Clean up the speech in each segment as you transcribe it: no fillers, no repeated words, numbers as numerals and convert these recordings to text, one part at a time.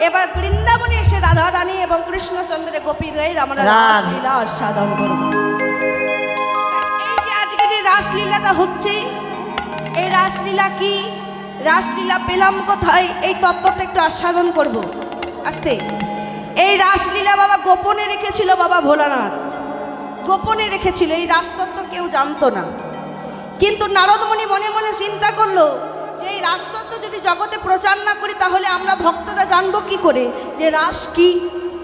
এবার বৃন্দাবনে এসে রাধা রানী এবং কৃষ্ণচন্দ্রের গোপীদের আমরা রাসলীলা আস্বাদন করব। এই যে আজকে যে রাসলীলাটা হচ্ছে, এই রাসলীলা কি, রাসলীলা পেলাম কোথায়, এই তত্ত্বটা একটু আস্বাদন করব আস্তে। এই রাসলীলা বাবা গোপনে রেখেছিল, বাবা ভোলানাথ গোপনে রেখেছিল, এই রাজতত্ত্ব কেউ জানতো না। কিন্তু নারদমণি মনে মনে চিন্তা করলো যে এই রাজতত্ত্ব যদি জগতে প্রচার না করি তাহলে আমরা ভক্তরা জানবো কি করে যে রাস কি,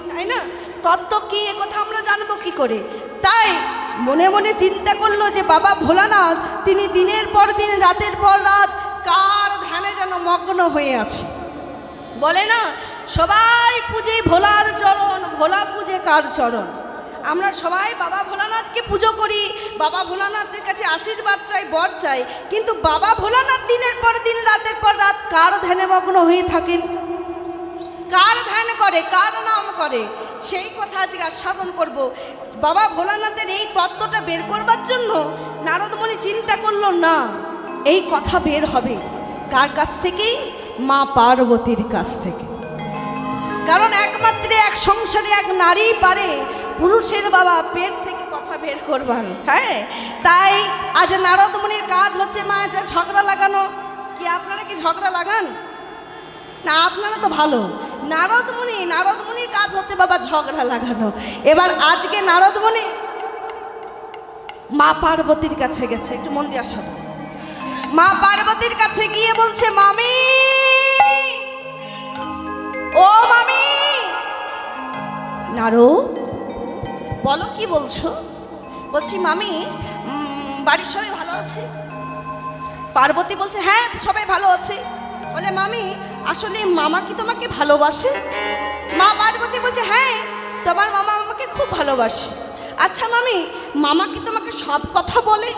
তাই না, তত্ত্ব কি, এ কথা আমরা জানবো কি করে। তাই মনে মনে চিন্তা করলো যে বাবা ভোলানাথ তিনি দিনের পর দিন রাতের পর রাত কার ধ্যানে যেন মগ্ন হয়ে আছে। বলে না সবাই পুজে ভোলার চরণ, ভোলা পুজে কার চরণ। আমরা সবাই বাবা ভোলানাথকে পুজো করি, বাবা ভোলানাথের কাছে আশীর্বাদ চাই, বর চাই, কিন্তু বাবা ভোলানাথ দিনের পর দিন রাতের পর রাত কার ধ্যানে মগ্ন হয়ে থাকেন, কার ধ্যান করে, কার নাম করে, সেই কথা আজকে আস্বাদন করব। বাবা ভোলানাথের এই তত্ত্বটা বের করবার জন্য নারদমণি চিন্তা করলো না, এই কথা বের হবে কার কাছ থেকে, মা পার্বতীর কাছ থেকে। কারণ একমাত্র এক সংসারে এক নারী পারে পুরুষের বাবা পেট থেকে কথা বের করবার। হ্যাঁ, তাই আজ নারদমণির কাজ হচ্ছে মা এটা ঝগড়া লাগানো। কি আপনারা কি ঝগড়া লাগান না? আপনারা তো ভালো। নারদমণির কাজ হচ্ছে বাবা ঝগড়া লাগানো। এবার আজকে নারদমণি মা পার্বতীর কাছে গেছে, একটু মন দিয়ে আসো। মা পার্বতীর কাছে গিয়ে বলছে, মামি ও মামি। নারদ বলো কি বলছো? বলছি মামি বাড়ির সবাই ভালো আছে? পার্বতী বলছে হ্যাঁ সবাই ভালো আছে। বলে মামি আসলে মামা কি তোমাকে ভালোবাসে? মা পার্বতী বলছে হ্যাঁ তোমার মামা আমাকে খুব ভালোবাসে। আচ্ছা মামি মামা কি তোমাকে সব কথা বলে?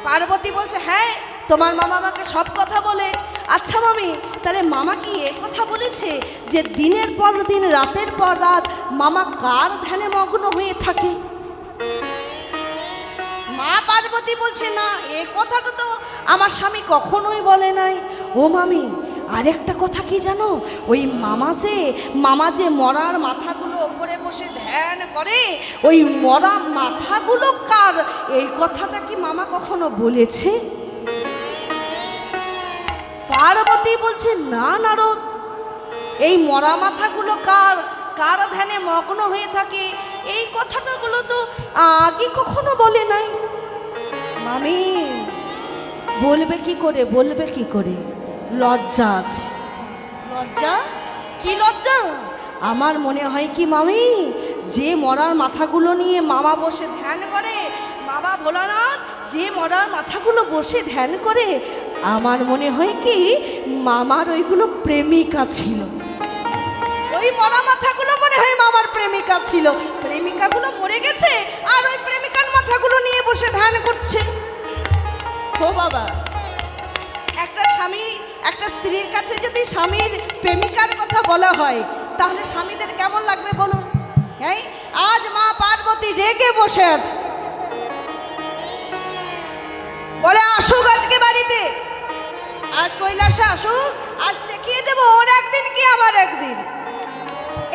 পার্বতী বলছে হ্যাঁ তোমার মামা আমাকে সব কথা বলে। আচ্ছা মামি তাহলে মামা কি এ কথা বলেছে যে দিনের পর দিন রাতের পর রাত মামা কার ধ্যানে মগ্ন হয়ে থাকে? মা পার্বতী বলছে না, এ কথাটা তো আমার স্বামী কখনোই বলে নাই। ও মামি আরেকটা কথা কি জানো, ওই মামা যে মরার মাথাগুলো ওপরে বসে ধ্যান করে, ওই মরা মাথাগুলো কার, এই কথাটা কি মামা কখনো বলেছে? পার্বতী বলছে না নারদ, এই মরা মাথাগুলো কার ধ্যানে মগ্ন হয়ে থাকে এই কথাটাগুলো তো আগে কখনো বলে নাই। মামি বলবে কি করে, লজ্জা আছে। লজ্জা? কি লজ্জা? আমার মনে হয় কি মামি, যে মরার মাথাগুলো নিয়ে মামা বসে ধ্যান করে, বাবা ভোলানাথ যে মরার মাথাগুলো বসে ধ্যান করে, আমার মনে হয় কি মামার ওইগুলো প্রেমিকা ছিল। ওই মরা মাথাগুলো মনে হয় মামার প্রেমিকা ছিল। প্রেমিকাগুলো মরে গেছে আর ওই প্রেমিকার মাথাগুলো নিয়ে বসে ধ্যান করছে। ও বাবা, একটা স্বামী একটা স্ত্রীর কাছে যদি স্বামীর প্রেমিকার কথা বলা হয় তাহলে স্বামীদের কেমন লাগবে বলুন? হ্যাঁ, আজ মা পার্বতী রেগে বসে আছে, বলে আসুক আজকে বাড়িতে, আজ কৈলাসে আসুক, আজ দেখিয়ে দেবো ওর একদিন কি আমার একদিন।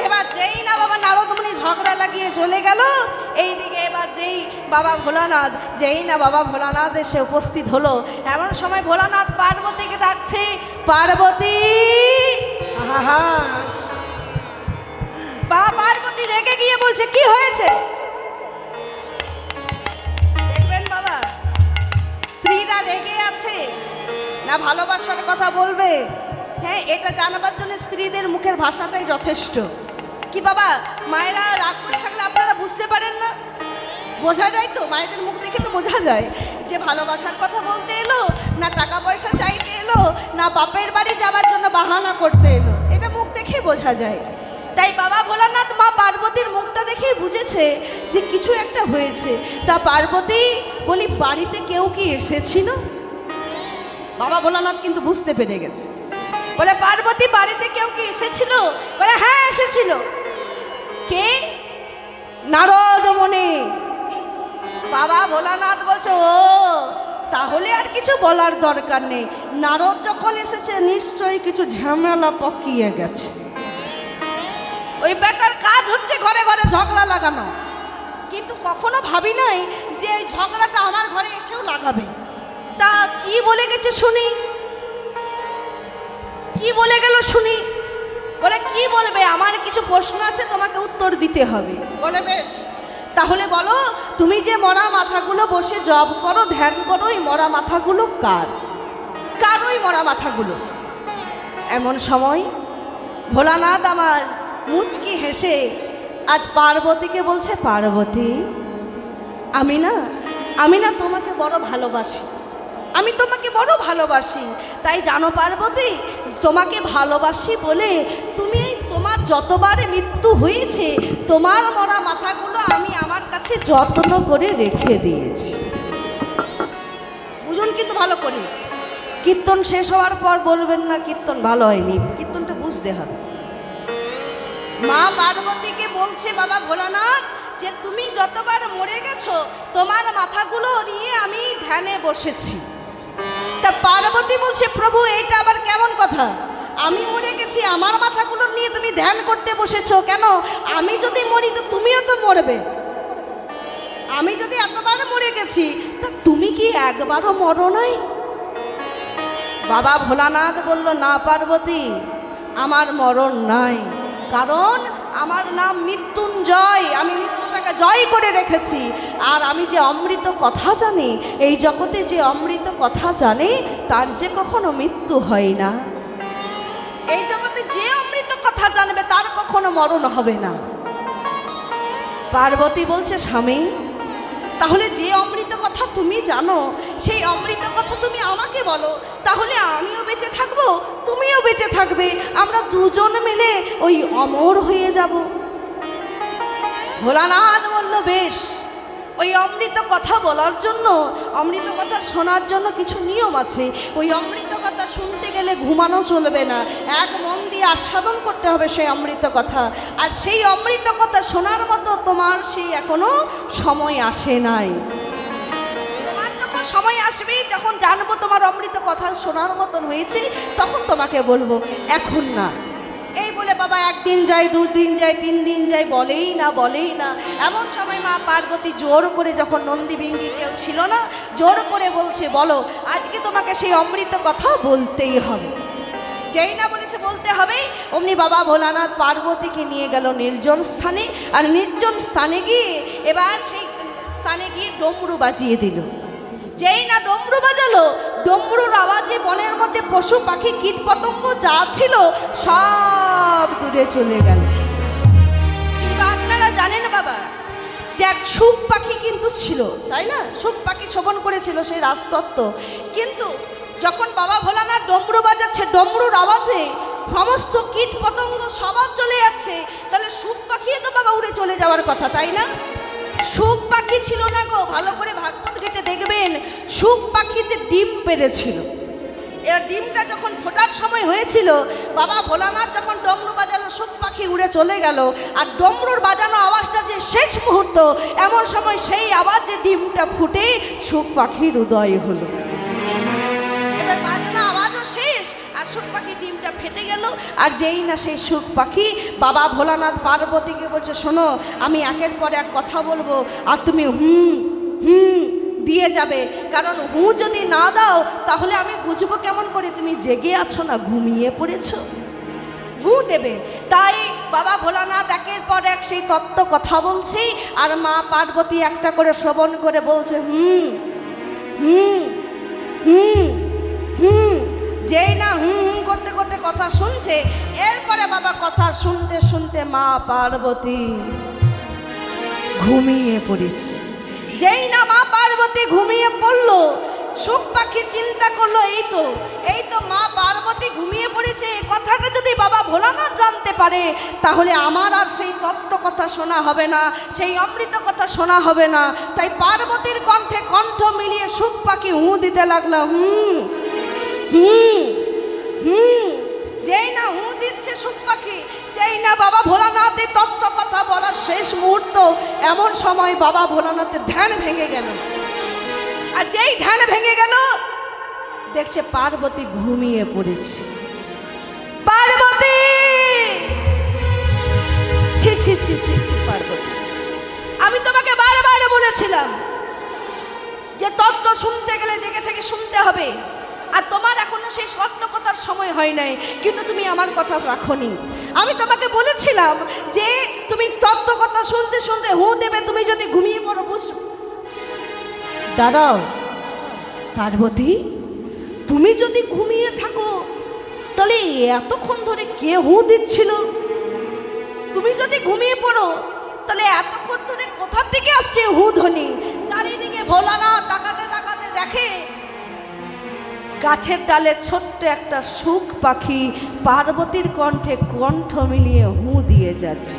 এবার যেই না বাবা নারদমণি ঝগড়া লাগিয়ে চলে গেল, এইদিকে এবার বাবা ভোলানাথ এসে উপস্থিত হলো। এমন সময় ভোলানাথ পার্বতীকে ডাকছে, পার্বতী। বাবা পার্বতী রেগে গিয়ে বলছে কি হয়েছে? দেখবেন বাবা স্ত্রীরা রেগে আছে না ভালোবাসার কথা বলবে, হ্যাঁ এটা জানাবার জন্য স্ত্রীদের মুখের ভাষাটাই যথেষ্ট। কি বাবা মায়েরা রাগ করে থাকলে আপনারা বুঝতে পারেন না? বোঝা যায় তো, মায়েদের মুখ দেখে তো বোঝা যায় যে ভালোবাসার কথা বলতে এলো না টাকা পয়সা চাইতে এলো না বাপের বাড়ি যাওয়ার জন্য বাহানা করতে এলো, এটা মুখ দেখে বোঝা যায়। তাই বাবা ভোলানাথ মা পার্বতীর মুখটা দেখেই বুঝেছে যে কিছু একটা হয়েছে। তা পার্বতী বলি বাড়িতে কেউ কি এসেছিল? বাবা ভোলানাথ কিন্তু বুঝতে পেরে গেছে। বলে পার্বতী বাড়িতে কেউ কি এসেছিল? বলে হ্যাঁ এসেছিল। কে? নারদমণি। বাবা ভোলানাথ বলছে ও তাহলে আর কিছু বলার দরকার নেই, নারদ যখন এসেছে নিশ্চয়ই কিছু ঝামেলা পকিয়ে গেছে। ওই বেটার কাজ হচ্ছে ঘরে ঘরে ঝগড়া লাগানো, কিন্তু কখনো ভাবি নাই যে এই ঝগড়াটা আমার ঘরে এসেও লাগাবে। তা কি বলে গেছে শুনি, কি বলে গেল শুনি। বলে কি বলবে, আমার কিছু প্রশ্ন আছে তোমাকে উত্তর দিতে হবে। বলে বেশ, তাহলে বলো তুমি যে মরা মাথাগুলো বসে জপ করো, ধ্যান করো, এই মরা মাথাগুলো কার? কার ওই মরা মাথাগুলো? এমন সময় ভোলানাথ আমার মুচকি হেসে আজ পার্বতীকে বলছে, পার্বতী আমি না তোমাকে বড় ভালোবাসি, আমি তোমাকে বড় ভালোবাসি। তাই জানো পার্বতী, তোমাকে ভালোবাসি বলে তুমি তোমার যতবার মৃত্যু হয়েছে তোমার মরা মাথাগুলো আমি আমার কাছে যত্ন করে রেখে দিয়েছি। বুঝুন কিন্তু ভালো করে, কীর্তন শেষ হওয়ার পর বলবেন না কীর্তন ভালো হয়নি, কীর্তনটা বুঝতে হবে। মা পার্বতীকে বলছে বাবা ভোলানাথ যে তুমি যতবার মরে গেছো তোমার মাথাগুলো নিয়ে আমি ধ্যানে বসেছি। তা পার্বতী বলছে, প্রভু এটা আবার কেমন কথা? আমি মরে গেছি, আমার মাথাগুলো নিয়ে তুমি ধ্যান করতে বসেছো কেন? আমি যদি মরি তো তুমিও তো মরবে। আমি যদি এতবার মরে গেছি তা তুমি কি একবারও মরো নাই? বাবা ভোলানাথ বলল, না পার্বতী, আমার মরণ নাই, কারণ আমার নাম মৃত্যুঞ্জয়, আমি মৃত্যুটাকে জয় করে রেখেছি। আর আমি যে অমৃত কথা জানি, এই জগতে যে অমৃত কথা জানে তার যে কখনো মৃত্যু হয় না। এই জগতে যে অমৃত কথা জানবে তার কখনো মরণ হবে না। পার্বতী বলছে, স্বামী তাহলে যে অমৃত কথা তুমি জানো সেই অমৃত কথা তুমি আমাকে বলো, তাহলে আমিও বেঁচে থাকবো, তুমিও বেঁচে থাকবে, আমরা দুজন মিলে ওই অমর হয়ে যাব। ভোলানাথ বলল, বেশ, ওই অমৃত কথা বলার জন্য, অমৃত কথা শোনার জন্য কিছু নিয়ম আছে। ওই অমৃত কথা শুনতে গেলে ঘুমানো চলবে না, এক মন দিয়ে আস্বাদন করতে হবে সেই অমৃত কথা। আর সেই অমৃত কথা শোনার মতো তোমার সেই এখনো সময় আসে নাই। তোমার যখন সময় আসবে, যখন জানবো তোমার অমৃত কথা শোনার মতন হয়েছে, তখন তোমাকে বলবো, এখন না। এই বলে বাবা একদিন যায়, দুদিন যায়, 3 দিন যায়, বলেই না। এমন সময় মা পার্বতী জোর করে, যখন নন্দী ভিঙ্গি কেউ ছিল না, জোর করে বলছে, বলো আজকে তোমাকে সেই অমৃত কথা বলতেই হবে। যেই না বলেছে বলতে হবে, অমনি বাবা ভোলানাথ পার্বতীকে নিয়ে গেল নির্জন স্থানে। আর নির্জন স্থানে গিয়ে এবার সেই স্থানে গিয়ে ডমরু বাজিয়ে দিল। যেই না ডমরু বাজালো, ডমরুর আওয়াজে বনের মধ্যে পশু পাখি কীট পতঙ্গ যা ছিল সব দূরে চলে গেল। কিন্তু আপনারা জানেন বাবা যে এক সুখ পাখি কিন্তু ছিল, তাই না? সুখ পাখি শোভন করেছিল সেই রাজতত্ত্ব। কিন্তু যখন বাবা ভোলানাথ ডমরু বাজাচ্ছে, ডমরুর আওয়াজে সমস্ত কীট পতঙ্গ সবার চলে যাচ্ছে, তাহলে সুখ পাখি তো বাবা উড়ে চলে যাওয়ার কথা, তাই না? সুখ পাখি ছিল না গো, ভালো করে ভাগবত ঘেটে দেখবেন, সুখ পাখিতে ডিম পেড়েছিল। এর ডিমটা যখন ফোটার সময় হয়েছিল, বাবা ভোলানাথ যখন ডমরু বাজালো, সুখ পাখি উড়ে চলে গেল। আর ডমরুর বাজানো আওয়াজটা যে শেষ মুহূর্ত, এমন সময় সেই আওয়াজে ডিমটা ফুটে সুখ পাখির উদয় হলো। এবার বাজানো আওয়াজও শেষ, আর সুখ পাখির ডিমটা ফেটে গেল। আর যেই না সেই সুখ পাখি বাবা ভোলানাথ পার্বতীকে বলছে, শোনো আমি একের পর এক কথা বলবো, আর তুমি হুম দিয়ে যাবে, কারণ যদি না দাও তাহলে আমি বুঝবো কেমন করে তুমি জেগে আছো না ঘুমিয়ে পড়েছো। দেবে। তাই বাবা ভোলানাথ একের পর এক সেই তত্ত্ব কথা বলছি, আর মা পার্বতী একটা করে শ্রবণ করে বলছে যেই না করতে করতে কথা শুনছে, এরপরে বাবা কথা শুনতে শুনতে মা পার্বতী ঘুমিয়ে পড়েছে। যেই না মা পার্বতী ঘুমিয়ে পড়ল, সুখ পাখি চিন্তা করলো, এই তো মা পার্বতী ঘুমিয়ে পড়েছে, এই কথাটা যদি বাবা ভোলানাথ জানতে পারে তাহলে আমার আর সেই তত্ত্ব কথা শোনা হবে না, সেই অমৃত কথা শোনা হবে না। তাই পার্বতীর কণ্ঠে কণ্ঠ মিলিয়ে সুখ পাখি দিতে লাগলো, যেই না দিচ্ছে সুখ পাখি, যেই না বাবা ভোলানাথের তত্ত্ব কথা বলার শেষ মুহূর্ত, এমন সময় বাবা ভোলানাথের ধ্যান ভেঙে গেল। আর যেই ধ্যান ভেঙে গেল, দেখছে পার্বতী ঘুমিয়ে পড়েছে। পার্বতী ছি ছি ছি পার্বতী, আমি তোমাকে বারে বারে বলেছিলাম যে তত্ত্ব শুনতে গেলে জেগে থেকে শুনতে হবে, আর তোমার এখনো সেই সত্য কথার সময় হয় নাই, কিন্তু তুমি আমার কথা রাখোনি। আমি তোমাকে বলেছিলাম যে তুমি তত্ত্ব কথা শুনতে শুনতে হু দেবে, তুমি যদি ঘুমিয়ে পড়ো বুঝবে। দাঁড়াও পার্বতী, তুমি যদি ঘুমিয়ে থাকো তাহলে এতক্ষণ ধরে কে হু দিচ্ছিল? তুমি যদি ঘুমিয়ে পড়ো তাহলে এতক্ষণ ধরে কোথা থেকে আসছে হু ধ্বনি? চারিদিকে ভোলানাথ তাকাতে তাকাতে দেখে গাছের ডালে ছোট্ট একটা শুক পাখি পার্বতীর কণ্ঠে কণ্ঠ মিলিয়ে হু দিয়ে যাচ্ছে।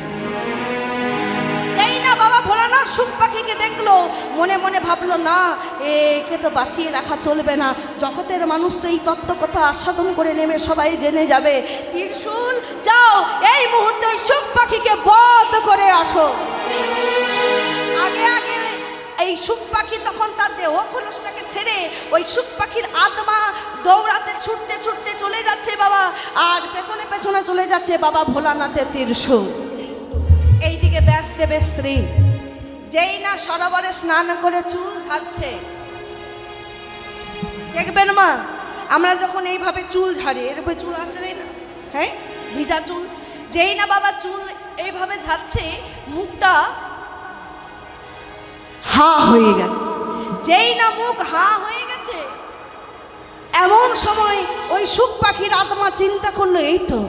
যেই না বাবা ভোলানাথ শুক পাখিকে দেখলো, মনে মনে ভাবলো না, একে তো বাঁচিয়ে রাখা চলবে না, জগতের মানুষ তো এই তত্ত্ব কথা আস্বাদন করে নেবে, সবাই জেনে যাবে। ত্রিশূল, যাও এই মুহূর্তে ওই শুক পাখিকে বধ করে আসো। আগে আগে এই শুক পাখি তখন তার দেহ খোলসটাকে ছেড়ে ওই শুক পাখির আত্মা দৌড়াতে ছুটতে ছুটতে চলে যাচ্ছে বাবা, আর পেছনে পেছনে চলে যাচ্ছে বাবা ভোলানাথের ত্রিশূল। এইদিকে ব্যাসদেবের স্ত্রী যেই না সরোবরে স্নান করে চুল ঝাড়ছে। দেখবেন মা, আমরা যখন এইভাবে চুল ঝাড়ি, এরকম চুল আছে না, হ্যাঁ, ভিজা চুল, যেই না বাবা চুল এইভাবে ঝাড়ছে, মুখটা হা হয়ে গেছে। যেই না মুখ হা হয়ে গেছে, এমন সময় ওই শুক পাখির আত্মা চিন্তা করলো, এই তো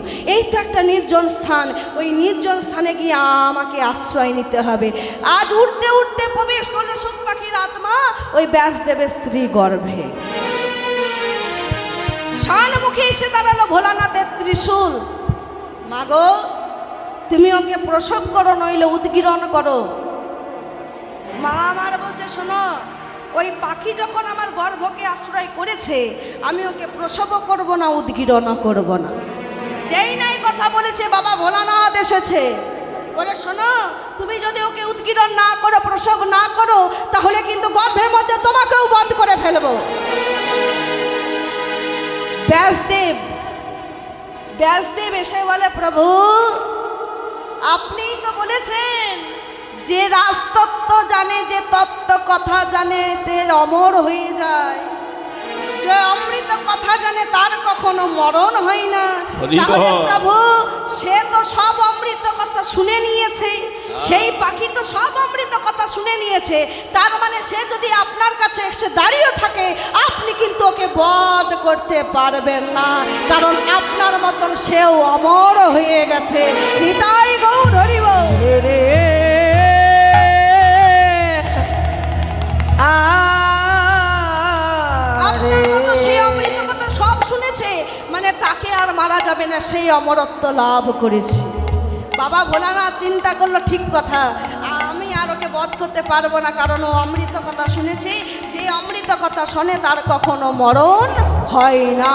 একটা নির্জন স্থান, ওই নির্জন স্থানে গিয়ে আমাকে আশ্রয় নিতে হবে। আজ উঠতে উঠতে প্রবেশ করলো শুক পাখির আত্মা ওই ব্যাসদেবের স্ত্রী গর্ভে। শানমুখে এসে দাঁড়ালো ভোলানাথের ত্রিশূল। মাগো, তুমি ওকে প্রসব করো নইলে উদ্গীরণ করো। মা আমার বলছে, শোনো, ওই পাখি যখন আমার গর্ভকে আশ্রয় করেছে, আমি ওকে প্রসবও করব না, উদ্গীরণও করব না। যেই নাই কথা বলেছে বাবা ভোলানাথ এসেছে, বলে শোনো, তুমি যদি ওকে উদ্গীরণ না করো, প্রসব না করো, তাহলে কিন্তু গর্ভের মধ্যে তোমাকেও বন্ধ করে ফেলবো। ব্যাসদেব এসে বলে, প্রভু আপনিই তো বলেছেন যে রাজতত্ত্ব জানে, যে তত্ত্ব কথা জানে তের অমর হয়ে যায়, যে অমৃত কথা জানে তার কখনো মরণ হয় না। তাহলে প্রভু, সে তো সব অমৃত কথা শুনে নিয়েছে, সেই পাখি তো সব অমৃত কথা শুনে নিয়েছে, তার মানে সে যদি আপনার কাছে এসে দাঁড়িয়ে থাকে, আপনি কিন্তু ওকে বধ করতে পারবেন না, কারণ আপনার মতন সেও অমর হয়ে গেছে। নিতাই গৌর হরি বল। আপনার মতো সেই অমৃত কথা সব শুনেছে, মানে তাকে আর মারা যাবে না, সেই অমরত্ব লাভ করেছে। বাবা ভোলানাথ চিন্তা করলো, ঠিক কথা, আমি আর ওকে বধ করতে পারবো না, কারণ ও অমৃত কথা শুনেছে, যে অমৃত কথা শোনে তার কখনো মরণ হয় না।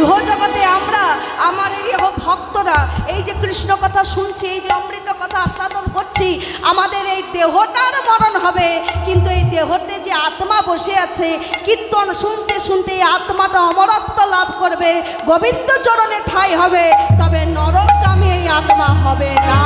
ইহ জগতে আমরা, আমার এই ভক্তরা, এই যে কৃষ্ণ কথা শুনছি, এই যে অমৃত কথা আস্বাদন করছি, আমাদের এই দেহটার মরণ হবে, কিন্তু এই দেহতে যে আত্মা বসে আছে, কীর্তন শুনতে শুনতে এই আত্মাটা অমরত্ব লাভ করবে, গোবিন্দ চরণে ঠাঁই হবে, তবে নরকগামী এই আত্মা হবে না।